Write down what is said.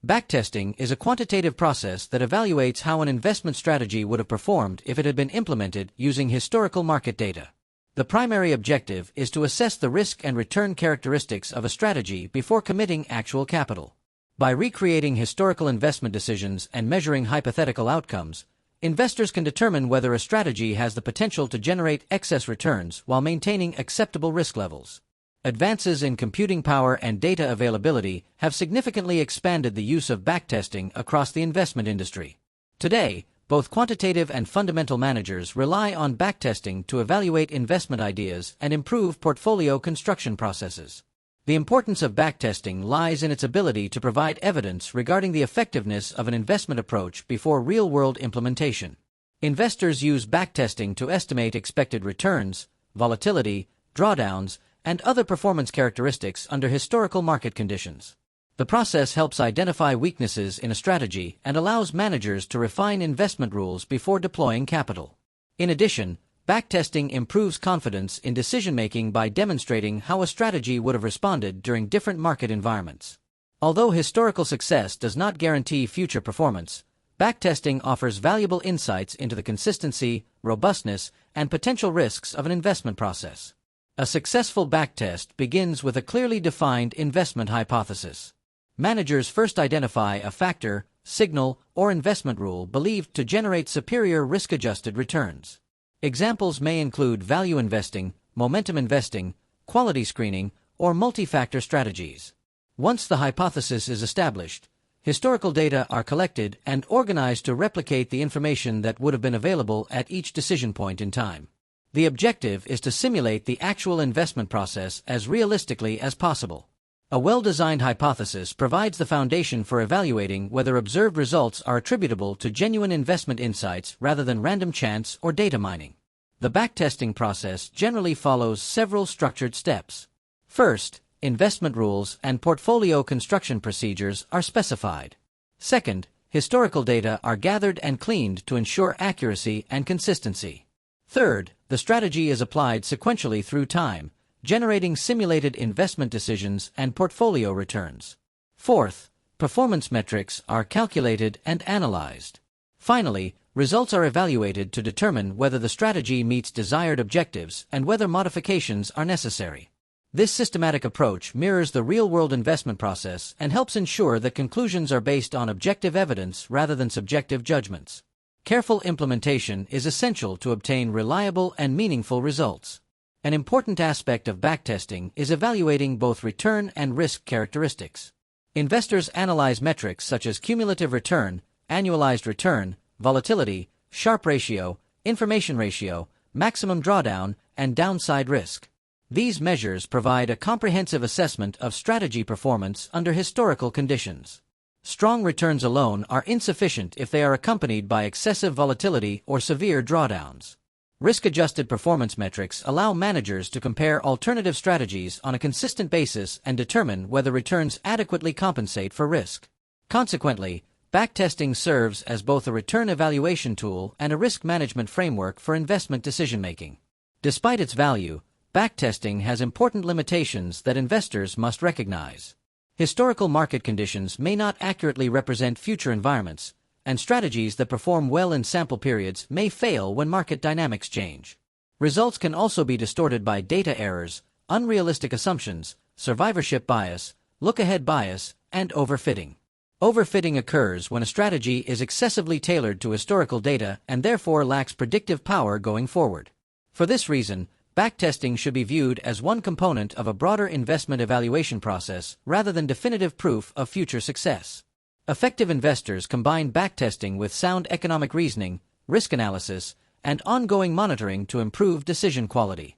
Backtesting is a quantitative process that evaluates how an investment strategy would have performed if it had been implemented using historical market data. The primary objective is to assess the risk and return characteristics of a strategy before committing actual capital. By recreating historical investment decisions and measuring hypothetical outcomes, investors can determine whether a strategy has the potential to generate excess returns while maintaining acceptable risk levels. Advances in computing power and data availability have significantly expanded the use of backtesting across the investment industry. Today, both quantitative and fundamental managers rely on backtesting to evaluate investment ideas and improve portfolio construction processes. The importance of backtesting lies in its ability to provide evidence regarding the effectiveness of an investment approach before real-world implementation. Investors use backtesting to estimate expected returns, volatility, drawdowns, and other performance characteristics under historical market conditions. The process helps identify weaknesses in a strategy and allows managers to refine investment rules before deploying capital. In addition, backtesting improves confidence in decision-making by demonstrating how a strategy would have responded during different market environments. Although historical success does not guarantee future performance, backtesting offers valuable insights into the consistency, robustness, and potential risks of an investment process. A successful backtest begins with a clearly defined investment hypothesis. Managers first identify a factor, signal, or investment rule believed to generate superior risk-adjusted returns. Examples may include value investing, momentum investing, quality screening, or multi-factor strategies. Once the hypothesis is established, historical data are collected and organized to replicate the information that would have been available at each decision point in time. The objective is to simulate the actual investment process as realistically as possible. A well-designed hypothesis provides the foundation for evaluating whether observed results are attributable to genuine investment insights rather than random chance or data mining. The backtesting process generally follows several structured steps. First, investment rules and portfolio construction procedures are specified. Second, historical data are gathered and cleaned to ensure accuracy and consistency. Third, the strategy is applied sequentially through time, generating simulated investment decisions and portfolio returns. Fourth, performance metrics are calculated and analyzed. Finally, results are evaluated to determine whether the strategy meets desired objectives and whether modifications are necessary. This systematic approach mirrors the real-world investment process and helps ensure that conclusions are based on objective evidence rather than subjective judgments. Careful implementation is essential to obtain reliable and meaningful results. An important aspect of backtesting is evaluating both return and risk characteristics. Investors analyze metrics such as cumulative return, annualized return, volatility, Sharpe ratio, information ratio, maximum drawdown, and downside risk. These measures provide a comprehensive assessment of strategy performance under historical conditions. Strong returns alone are insufficient if they are accompanied by excessive volatility or severe drawdowns. Risk-adjusted performance metrics allow managers to compare alternative strategies on a consistent basis and determine whether returns adequately compensate for risk. Consequently, backtesting serves as both a return evaluation tool and a risk management framework for investment decision-making. Despite its value, backtesting has important limitations that investors must recognize. Historical market conditions may not accurately represent future environments, and strategies that perform well in sample periods may fail when market dynamics change. Results can also be distorted by data errors, unrealistic assumptions, survivorship bias, look-ahead bias, and overfitting. Overfitting occurs when a strategy is excessively tailored to historical data and therefore lacks predictive power going forward. For this reason, backtesting should be viewed as one component of a broader investment evaluation process rather than definitive proof of future success. Effective investors combine backtesting with sound economic reasoning, risk analysis, and ongoing monitoring to improve decision quality.